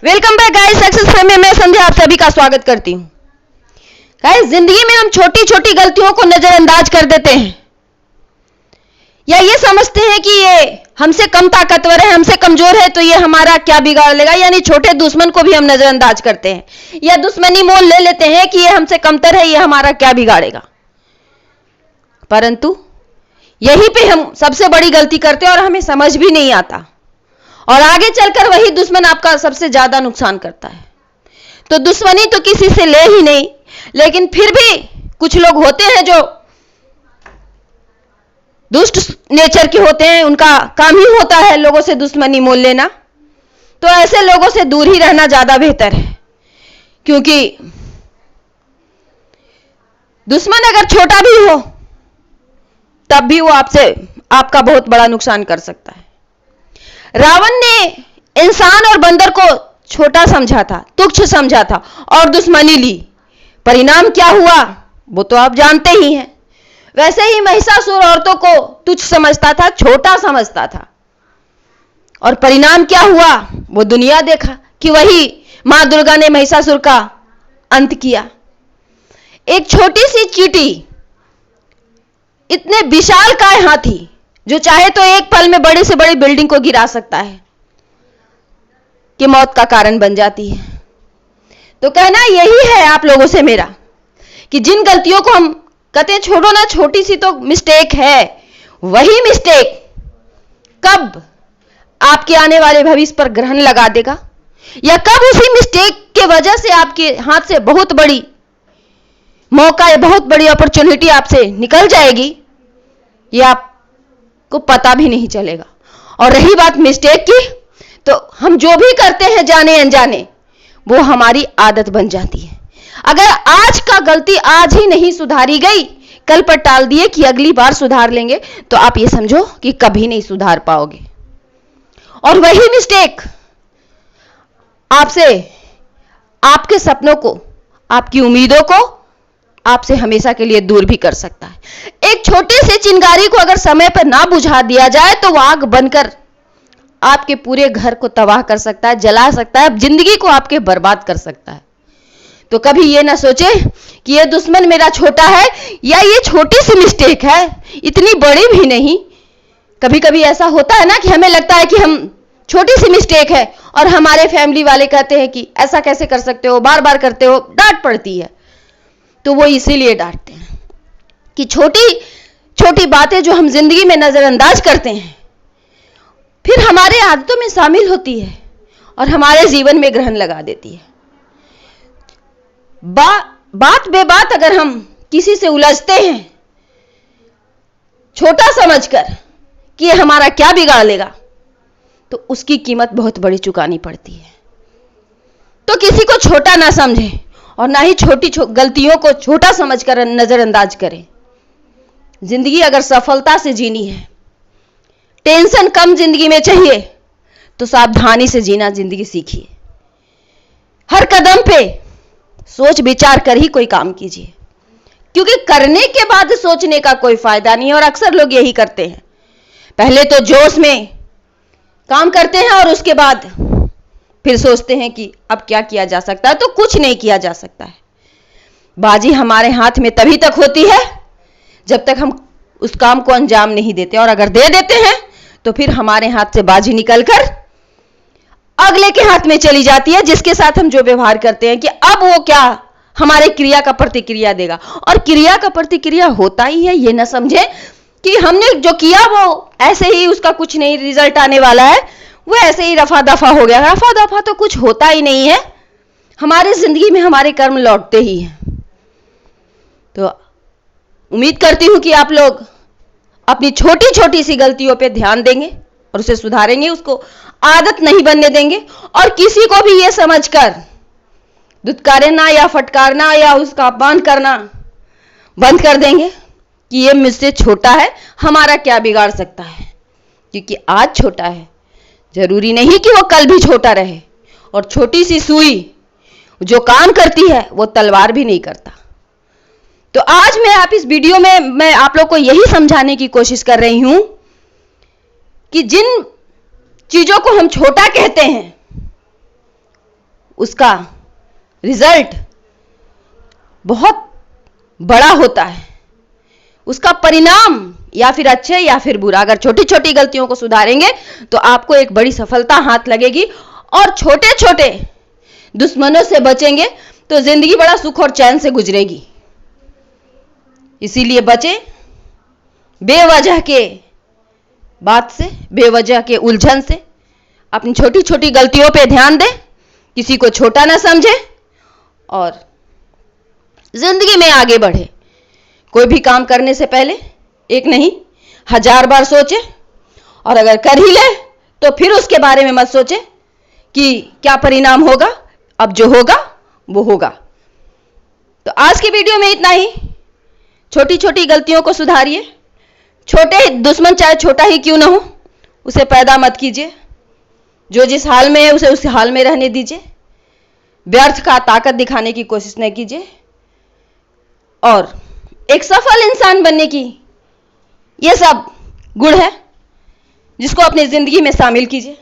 Welcome back guys, success frame में मैं संध्या आप सभी का स्वागत करती हूं। गाइस, जिंदगी में हम छोटी छोटी गलतियों को नजरअंदाज कर देते हैं या ये समझते हैं कि ये हमसे कम ताकतवर है, हमसे कमजोर है, तो ये हमारा क्या बिगाड़ लेगा। यानी छोटे दुश्मन को भी हम नजरअंदाज करते हैं या दुश्मनी मोल ले लेते हैं कि ये हमसे कमतर है, ये हमारा क्या बिगाड़ेगा। परंतु यहीं पे हम सबसे बड़ी गलती करते हैं और हमें समझ भी नहीं आता और आगे चलकर वही दुश्मन आपका सबसे ज्यादा नुकसान करता है। तो दुश्मनी तो किसी से ले ही नहीं, लेकिन फिर भी कुछ लोग होते हैं जो दुष्ट नेचर के होते हैं, उनका काम ही होता है लोगों से दुश्मनी मोल लेना। तो ऐसे लोगों से दूर ही रहना ज्यादा बेहतर है, क्योंकि दुश्मन अगर छोटा भी हो तब भी वो आपका बहुत बड़ा नुकसान कर सकता है। रावण ने इंसान और बंदर को छोटा समझा था, तुच्छ समझा था और दुश्मनी ली। परिणाम क्या हुआ वो तो आप जानते ही हैं। वैसे ही महिषासुर औरतों को तुच्छ समझता था, छोटा समझता था, और परिणाम क्या हुआ वो दुनिया देखा कि वही मां दुर्गा ने महिषासुर का अंत किया। एक छोटी सी चींटी इतने विशालकाय हाथी जो चाहे तो एक पल में बड़ी से बड़ी बिल्डिंग को गिरा सकता है कि मौत का कारण बन जाती है। तो कहना यही है आप लोगों से मेरा कि जिन गलतियों को हम कहते हैं छोड़ो ना, छोटी सी तो मिस्टेक है, वही मिस्टेक कब आपके आने वाले भविष्य पर ग्रहण लगा देगा या कब उसी मिस्टेक के वजह से आपके हाथ से बहुत बड़ी मौका या बहुत बड़ी अपॉर्चुनिटी आपसे निकल जाएगी, ये आपको पता भी नहीं चलेगा। और रही बात मिस्टेक की, तो हम जो भी करते हैं जाने अनजाने वो हमारी आदत बन जाती है। अगर आज का गलती आज ही नहीं सुधारी गई, कल पर टाल दिए कि अगली बार सुधार लेंगे, तो आप ये समझो कि कभी नहीं सुधार पाओगे। और वही मिस्टेक आपसे आपके सपनों को, आपकी उम्मीदों को आपसे हमेशा के लिए दूर भी कर सकता है। एक छोटी सी चिंगारी को अगर समय पर ना बुझा दिया जाए तो वो आग बनकर आपके पूरे घर को तबाह कर सकता है, जला सकता है, जिंदगी को आपके बर्बाद कर सकता है। तो कभी ये ना सोचे कि ये दुश्मन मेरा छोटा है या ये छोटी सी मिस्टेक है, इतनी बड़ी भी नहीं। कभी कभी ऐसा होता है ना कि हमें लगता है कि हम छोटी सी मिस्टेक है और हमारे फैमिली वाले कहते हैं कि ऐसा कैसे कर सकते हो, बार बार करते हो, डांट पड़ती है। तो वो इसीलिए डांटते हैं कि छोटी छोटी बातें जो हम जिंदगी में नजरअंदाज करते हैं फिर हमारे आदतों में शामिल होती है और हमारे जीवन में ग्रहण लगा देती है। बात बेबात अगर हम किसी से उलझते हैं छोटा समझकर कि ये हमारा क्या बिगाड़ लेगा, तो उसकी कीमत बहुत बड़ी चुकानी पड़ती है। तो किसी को छोटा ना समझें और ना ही छोटी गलतियों को छोटा समझकर नजरअंदाज करें। जिंदगी अगर सफलता से जीनी है, टेंशन कम जिंदगी में चाहिए, तो सावधानी से जीना जिंदगी सीखिए। हर कदम पे सोच विचार कर ही कोई काम कीजिए, क्योंकि करने के बाद सोचने का कोई फायदा नहीं है। और अक्सर लोग यही करते हैं, पहले तो जोश में काम करते हैं और उसके बाद फिर सोचते हैं कि अब क्या किया जा सकता है, तो कुछ नहीं किया जा सकता है। बाजी हमारे हाथ में तभी तक होती है जब तक हम उस काम को अंजाम नहीं देते, और अगर दे देते हैं तो फिर हमारे हाथ से बाजी निकलकर अगले के हाथ में चली जाती है, जिसके साथ हम जो व्यवहार करते हैं कि अब वो क्या हमारे क्रिया का प्रतिक्रिया देगा। और क्रिया का प्रतिक्रिया होता ही है, ये ना समझे कि हमने जो किया वो ऐसे ही उसका कुछ नहीं रिजल्ट आने वाला है, वो ऐसे ही रफा दफा हो गया। रफा दफा तो कुछ होता ही नहीं है, हमारी जिंदगी में हमारे कर्म लौटते ही हैं। तो उम्मीद करती हूं कि आप लोग अपनी छोटी छोटी सी गलतियों पे ध्यान देंगे और उसे सुधारेंगे, उसको आदत नहीं बनने देंगे, और किसी को भी ये समझकर दुत्कारना या फटकारना या उसका अपमान करना बंद कर देंगे कि ये मुझसे छोटा है, हमारा क्या बिगाड़ सकता है। क्योंकि आज छोटा है, जरूरी नहीं कि वो कल भी छोटा रहे। और छोटी सी सुई जो काम करती है वो तलवार भी नहीं करता। तो आज मैं इस वीडियो में मैं आप लोग को यही समझाने की कोशिश कर रही हूं कि जिन चीजों को हम छोटा कहते हैं उसका रिजल्ट बहुत बड़ा होता है। उसका परिणाम या फिर अच्छे या फिर बुरा, अगर छोटी छोटी गलतियों को सुधारेंगे तो आपको एक बड़ी सफलता हाथ लगेगी, और छोटे छोटे दुश्मनों से बचेंगे तो जिंदगी बड़ा सुख और चैन से गुजरेगी। इसीलिए बचें बेवजह के बात से, बेवजह के उलझन से। अपनी छोटी छोटी गलतियों पे ध्यान दें, किसी को छोटा ना समझे और जिंदगी में आगे बढ़े। कोई भी काम करने से पहले एक नहीं 1000 बार सोचे, और अगर कर ही ले तो फिर उसके बारे में मत सोचे कि क्या परिणाम होगा, अब जो होगा वो होगा। तो आज की वीडियो में इतना ही। छोटी छोटी गलतियों को सुधारिए। छोटे दुश्मन चाहे छोटा ही क्यों ना हो, उसे पैदा मत कीजिए। जो जिस हाल में है उसे उस हाल में रहने दीजिए। व्यर्थ का ताकत दिखाने की कोशिश न कीजिए, और एक सफल इंसान बनने की ये सब गुण है जिसको अपनी जिंदगी में शामिल कीजिए।